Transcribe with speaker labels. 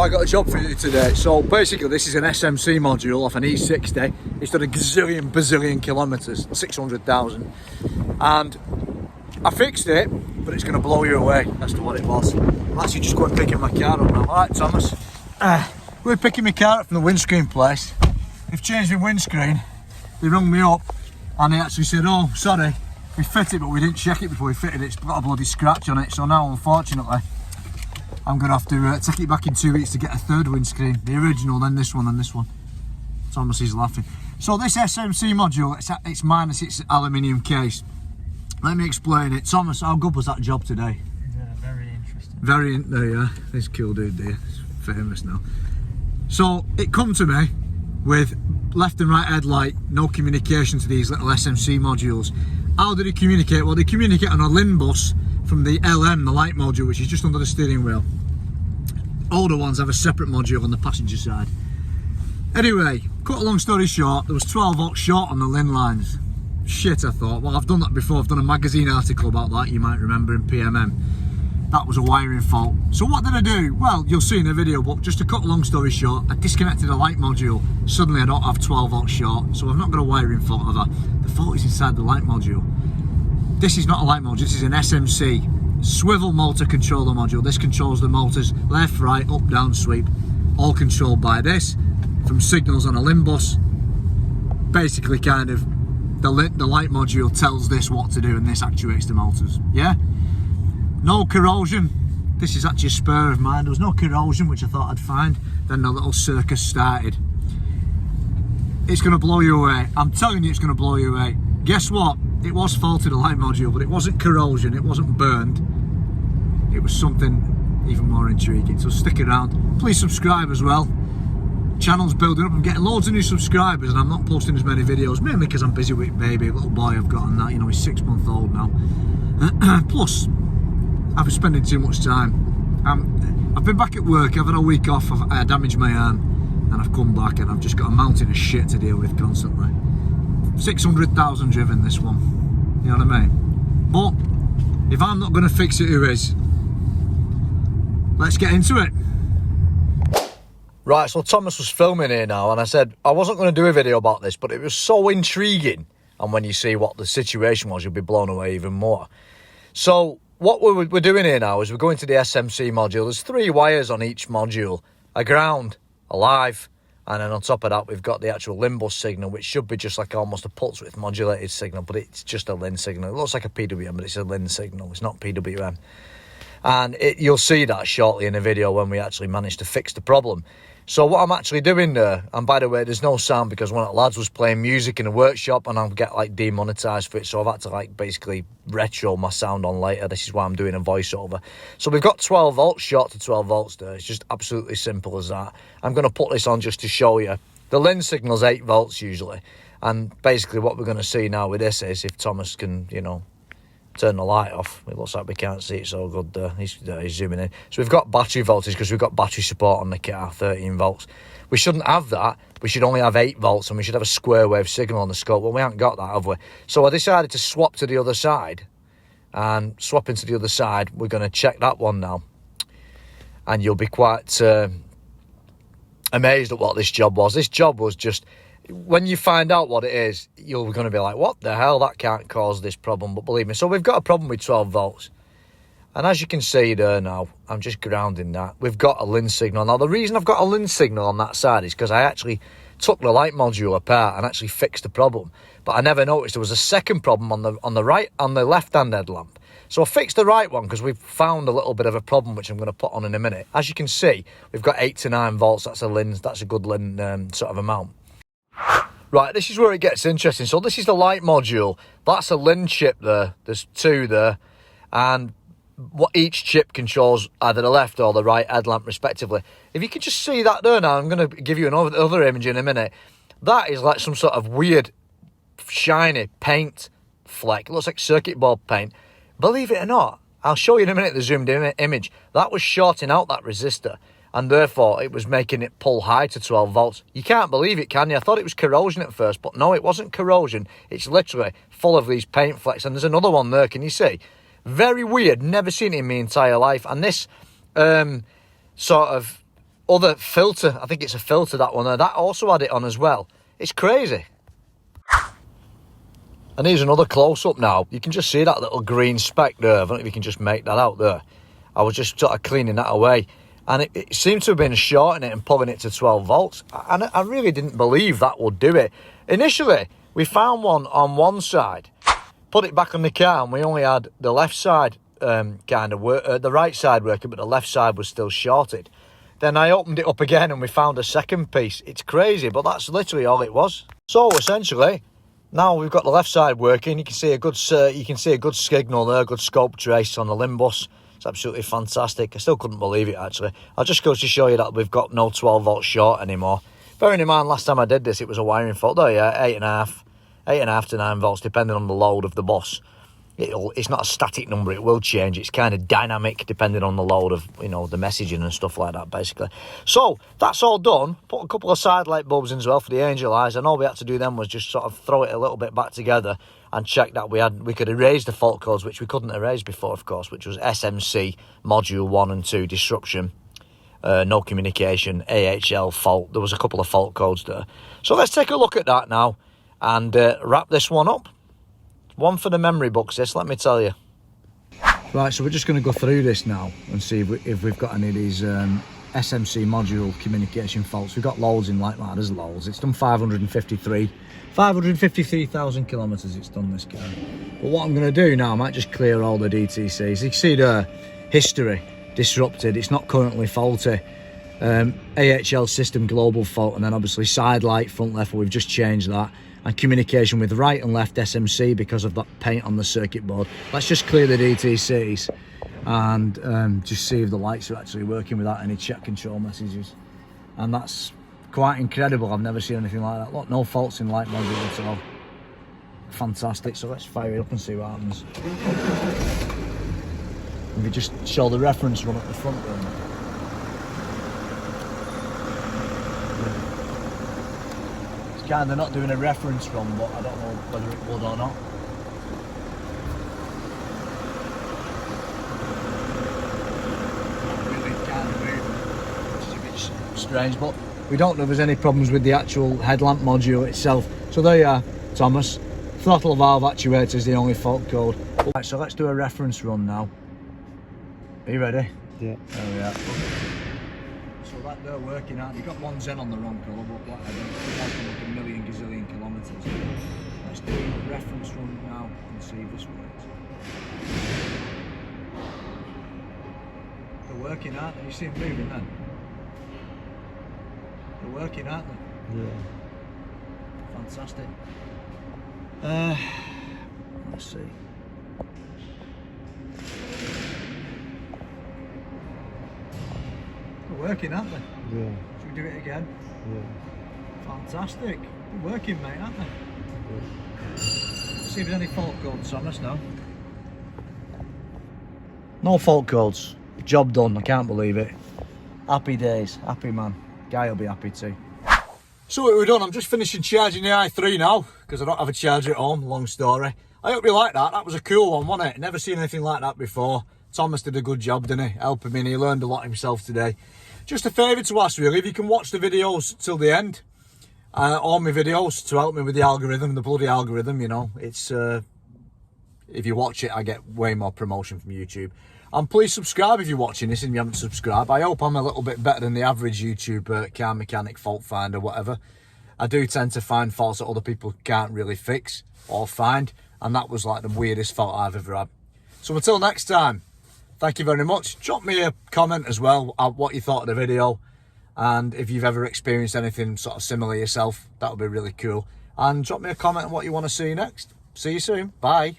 Speaker 1: I got a job for you today. So basically this is an SMC module off an E60. It's done a bazillion kilometres, 600,000. And I fixed it, but it's going to blow you away as to what it was. I'm actually just going picking my car up now. Alright Thomas, we're picking my car up from the windscreen place. They've changed my windscreen. They rung me up and they actually said, oh sorry, we fit it but we didn't check it before we fitted it. It's got a bloody scratch on it. So now unfortunately I'm going to have to take it back in 2 weeks to get a third windscreen. The original, then this one, and this one. Thomas is laughing. So this SMC module, it's minus its aluminium case. Let me explain it. Thomas, how good was that job today?
Speaker 2: Yeah, very interesting.
Speaker 1: There you are. This cool dude there. He's famous now. So it come to me with left and right headlight, no communication to these little SMC modules. How did he communicate? Well, they communicate on a LIN bus from the LM, the light module, which is just under the steering wheel. Older ones have a separate module on the passenger side. Anyway, cut a long story short, there was 12 volts short on the LIN lines. Shit, I thought. Well, I've done that before. I've done a magazine article about that, you might remember, in PMM. That was a wiring fault. So what did I do? Well, you'll see in the video, but just to cut a long story short, I disconnected the light module. Suddenly I don't have 12 volts short, so I've not got a wiring fault of that. The fault is inside the light module. This is not a light module, this is an SMC swivel motor controller module. This controls the motors left, right, up, down, sweep, all controlled by this from signals on a LIN bus. Basically, kind of the light module tells this what to do and this actuates the motors. Yeah, no corrosion. This is actually a spur of mine. There was no corrosion, which I thought I'd find. Then the little circus started. It's going to blow you away. I'm telling you, it's going to blow you away. Guess what? It was faulted, a light module, but it wasn't corrosion, it wasn't burned. It was something even more intriguing. So stick around. Please subscribe as well. Channel's building up. I'm getting loads of new subscribers and I'm not posting as many videos, mainly because I'm busy with baby, a little boy I've got on that, you know, he's 6 months old now. Plus, I've been spending too much time. I've been back at work, I've had a week off, I damaged my arm, and I've come back and I've just got a mountain of shit to deal with constantly. 600,000 driven this one, you know what I mean? But if I'm not going to fix it, who is? Let's get into it. Right, so Thomas was filming here now and I said I wasn't going to do a video about this, but it was so intriguing, and when you see what the situation was you'll be blown away even more. So what we're doing here now is we're going to the SMC module. There's 3 wires on each module, a ground, a live, and then on top of that we've got the actual LIN bus signal, which should be just like almost a pulse width modulated signal, but it's just a LIN signal. It looks like a PWM, but it's a LIN signal, it's not PWM. And you'll see that shortly in the video when we actually manage to fix the problem. So what I'm actually doing there, and by the way, there's no sound because one of the lads was playing music in the workshop and I'll get like demonetized for it, so I've had to like basically retro my sound on later. This is why I'm doing a voiceover. So we've got 12 volts short to 12 volts there. It's just absolutely simple as that. I'm going to put this on just to show you. The LIN signal's 8 volts usually, and basically what we're going to see now with this is if Thomas can, you know, turn the light off. It looks like we can't see it so good there. He's zooming in. So we've got battery voltage because we've got battery support on the car, 13 volts. We shouldn't have that. We should only have 8 volts and we should have a square wave signal on the scope. Well, we haven't got that, have we? So I decided to swap to the other side. And swapping to the other side, we're going to check that one now. And you'll be quite amazed at what this job was. This job was just... When you find out what it is, you're going to be like, what the hell, that can't cause this problem. But believe me, so we've got a problem with 12 volts. And as you can see there now, I'm just grounding that. We've got a LIN signal. Now, the reason I've got a LIN signal on that side is because I actually took the light module apart and actually fixed the problem. But I never noticed there was a second problem on the left-hand headlamp. So I fixed the right one because we've found a little bit of a problem, which I'm going to put on in a minute. As you can see, we've got 8 to 9 volts. That's a LIN, that's a good LIN sort of amount. Right, this is where it gets interesting. So this is the light module. That's a LIN chip there. There's 2 there. And what each chip controls either the left or the right headlamp respectively. If you can just see that there now, I'm going to give you another image in a minute. That is like some sort of weird, shiny paint fleck. It looks like circuit board paint. Believe it or not, I'll show you in a minute the zoomed in image. That was shorting out that resistor, and therefore it was making it pull high to 12 volts. You can't believe it, can you? I thought it was corrosion at first, but no, it wasn't corrosion. It's literally full of these paint flecks, and there's another one there, can you see? Very weird, never seen it in my entire life. And this sort of other filter, I think it's a filter, that one there, that also had it on as well. It's crazy. And here's another close-up now. You can just see that little green speck there. I don't know if you can just make that out there. I was just sort of cleaning that away. And it seemed to have been shorting it and pulling it to 12 volts. And I really didn't believe that would do it. Initially, we found one on one side, put it back on the car, and we only had the left side the right side working, but the left side was still shorted. Then I opened it up again and we found a second piece. It's crazy, but that's literally all it was. So essentially, now we've got the left side working. You can see a good signal there, good scope trace on the limbus. It's absolutely fantastic. I still couldn't believe it, actually. I'll just go to show you that we've got no 12 volt short anymore. Bearing in mind, last time I did this, it was a wiring fault. Oh yeah, 8.5 to 9 volts, depending on the load of the bus. It's not a static number, it will change. It's kind of dynamic depending on the load of, the messaging and stuff like that, basically. So that's all done. Put a couple of side light bulbs in as well for the angel eyes, and all we had to do then was just sort of throw it a little bit back together and check that we could erase the fault codes, which we couldn't erase before, of course, which was SMC module 1 and 2 disruption, no communication, AHL fault. There was a couple of fault codes there. So let's take a look at that now and wrap this one up. One for the memory books, this, let me tell you. Right, so we're just going to go through this now and see if we've got any of these SMC module communication faults. We've got loads in like that, there's loads. It's done 553,000 kilometres it's done, this car. But what I'm going to do now, I might just clear all the DTCs. You can see the history, disrupted, it's not currently faulty. AHL system global fault, and then obviously side light, front left, we've just changed that. And communication with right and left SMC because of that paint on the circuit board. Let's just clear the DTCs and just see if the lights are actually working without any check control messages. And that's quite incredible. I've never seen anything like that. Look, no faults in light module at all. Fantastic. So let's fire it up and see what happens. If you just show the reference run at the front run. Kind of not doing a reference run, but I don't know whether it would or not. Really kind of moving, which is a bit strange, but we don't know if there's any problems with the actual headlamp module itself. So there you are, Thomas. Throttle valve actuator is the only fault code. Right, so let's do a reference run now. Are you ready?
Speaker 2: Yeah.
Speaker 1: There we are. So that they're working out. You've got one Zen on the wrong colour, but like a million gazillion kilometres. Let's do a reference run now and see if this works. They're working, aren't they? You see them moving then? They're working, aren't they?
Speaker 2: Yeah.
Speaker 1: Fantastic. Let's see. They're working, aren't they?
Speaker 2: Yeah.
Speaker 1: Should we do it again?
Speaker 2: Yeah.
Speaker 1: Fantastic. They're working, mate, aren't they?
Speaker 2: Yeah.
Speaker 1: See if there's any fault codes, Thomas, now. No fault codes. Job done, I can't believe it. Happy days, happy man. Guy will be happy too. So we're done. I'm just finishing charging the i3 now because I don't have a charger at home, long story. I hope you like that. That was a cool one, wasn't it? Never seen anything like that before. Thomas did a good job, didn't he? Helping me, and he learned a lot himself today. Just a favour to ask, really, if you can watch the videos till the end, all my videos, to help me with the algorithm, the bloody algorithm, it's, if you watch it, I get way more promotion from YouTube. And please subscribe if you're watching this and you haven't subscribed. I hope I'm a little bit better than the average YouTuber, car mechanic, fault finder, whatever. I do tend to find faults that other people can't really fix or find, and that was like the weirdest fault I've ever had. So until next time, thank you very much. Drop me a comment as well on what you thought of the video, and if you've ever experienced anything sort of similar yourself, that would be really cool. And drop me a comment on what you want to see next. See you soon. Bye.